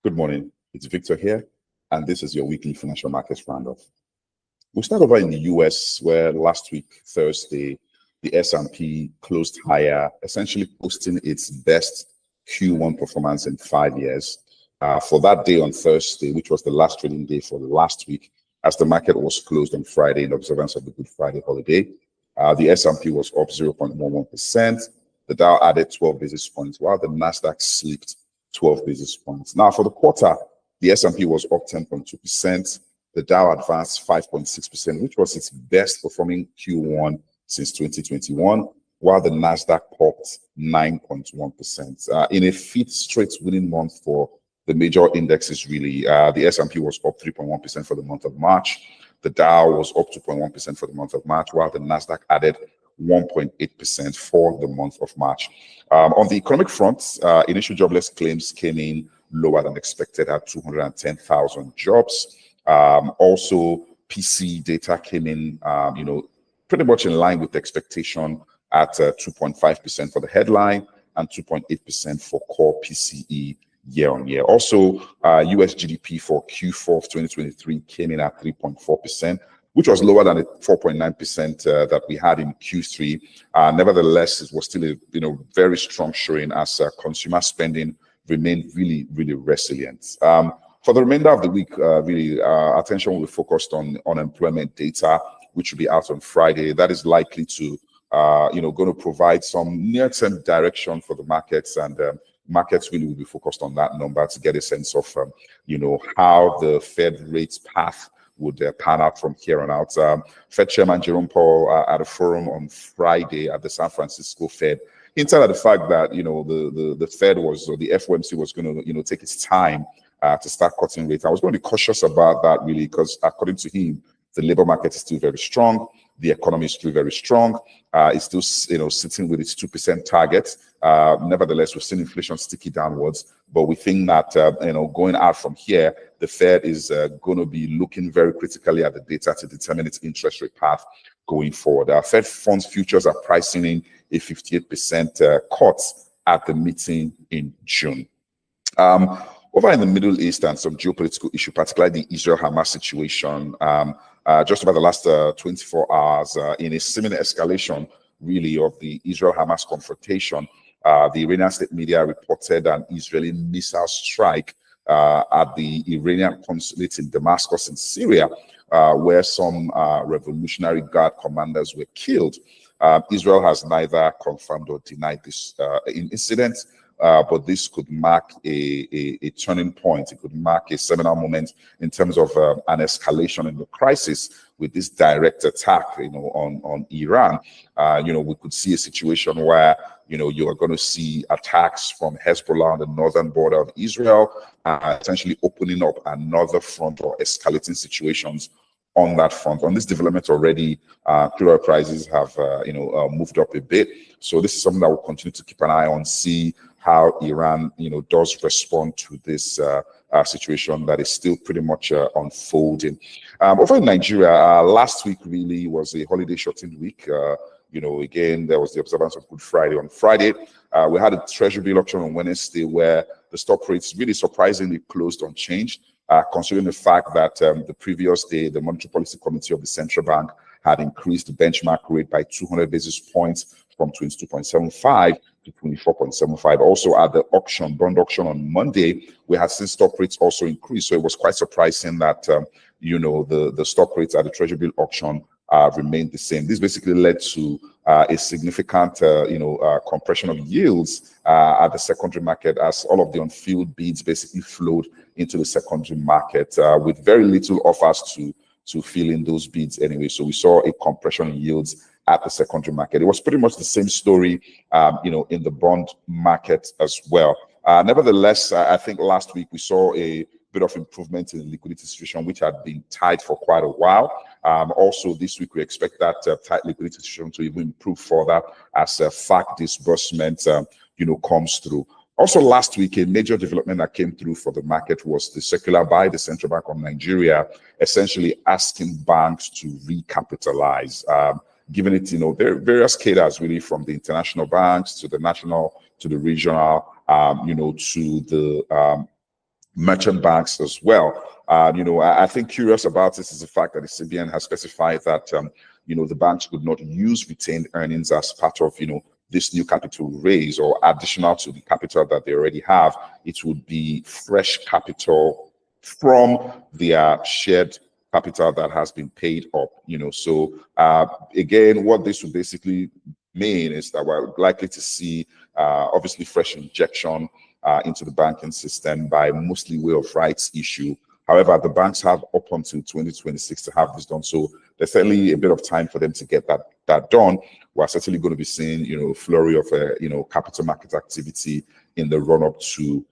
Good morning. It's Victor here, and this is your weekly financial markets roundup. We'll start over in the US, where last week, Thursday, the S&P closed higher, essentially posting its best Q1 performance in 5 years. For that day on Thursday, which was the last trading day for the last week, as the market was closed on Friday in observance of the Good Friday holiday, the S&P was up 0.11%. The Dow added 12 basis points, while the Nasdaq slipped 12 basis points. Now, for the quarter, the S&P was up 10.2%. The Dow advanced 5.6%, which was its best performing Q1 since 2021, while the Nasdaq popped 9.1%. In a fifth straight winning month for the major indexes, really, the S&P was up 3.1% for the month of March. The Dow was up 2.1% for the month of March, while the Nasdaq added 1.8% for the month of March. On the economic front, initial jobless claims came in lower than expected at 210,000 jobs. Also, PC data came in, pretty much in line with expectation at 2.5% for the headline and 2.8% for core PCE year on year. Also, US GDP for Q4 of 2023 came in at 3.4%. Which was lower than the 4.9% that we had in Q3. Nevertheless, it was still a very strong showing as consumer spending remained really, really resilient. For the remainder of the week, attention will be focused on unemployment data, which will be out on Friday. That is likely to, going to provide some near-term direction for the markets, and markets really will be focused on that number to get a sense of, how the Fed rates path would pan out from here on out. Fed Chairman Jerome Powell at a forum on Friday at the San Francisco Fed hinted at the fact that the Fed was, or the FOMC was going to take its time to start cutting rates. I was going to be cautious about that really, because according to him, the labor market is still very strong. The economy is still very strong. It's still sitting with its 2% target. Nevertheless, we've seen inflation sticky downwards, but we think that going out from here, the Fed is going to be looking very critically at the data to determine its interest rate path going forward. Fed funds futures are pricing in a 58% cut at the meeting in June. Over in the Middle East and some geopolitical issue, particularly the Israel-Hamas situation, just over the last 24 hours, in a similar escalation, really, of the Israel-Hamas confrontation, the Iranian state media reported an Israeli missile strike at the Iranian consulate in Damascus in Syria, where some Revolutionary Guard commanders were killed. Israel has neither confirmed or denied this incident, but this could mark a turning point. It could mark a seminal moment in terms of an escalation in the crisis with this direct attack, on Iran. We could see a situation where you are going to see attacks from Hezbollah on the northern border of Israel, essentially opening up another front or escalating situations on that front. On this development already, crude oil prices have moved up a bit. So this is something that we'll continue to keep an eye on, see how Iran does respond to this situation that is still pretty much unfolding. Over in Nigeria, last week really was a holiday shortened week. Again, there was the observance of Good Friday on Friday. We had a treasury bill auction on Wednesday where the stock rates really surprisingly closed unchanged, considering the fact that the previous day, the Monetary Policy Committee of the Central Bank had increased the benchmark rate by 200 basis points from 22.75 to 24.75. Also at the auction, bond auction on Monday, we had seen stock rates also increase. So it was quite surprising that, the stock rates at the treasury bill auction remained the same. This basically led to a significant, compression of yields at the secondary market as all of the unfilled bids basically flowed into the secondary market with very little offers to fill in those bids anyway. So we saw a compression in yields at the secondary market. It was pretty much the same story, in the bond market as well. Nevertheless, I think last week we saw a bit of improvement in the liquidity situation, which had been tight for quite a while. Also, this week we expect that tight liquidity situation to even improve further as FAC disbursement, comes through. Also, last week, a major development that came through for the market was the circular by the Central Bank of Nigeria, essentially asking banks to recapitalize, giving it, various cadres really, from the international banks to the national, to the regional, to the merchant banks as well. I think curious about this is the fact that the CBN has specified that, the banks would not use retained earnings as part of, this new capital raise or additional to the capital that they already have. It would be fresh capital from their shared capital that has been paid up, So again, what this would basically mean is that we're likely to see obviously fresh injection into the banking system by mostly way of rights issue. However, the banks have up until 2026 to have this done. So there's certainly a bit of time for them to get that done. We're certainly going to be seeing, a flurry of, capital market activity in the run-up to,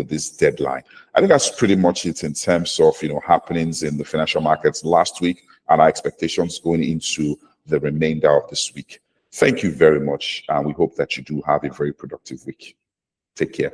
this deadline. I think that's pretty much it in terms of, happenings in the financial markets last week and our expectations going into the remainder of this week. Thank you very much. And we hope that you do have a very productive week. Take care.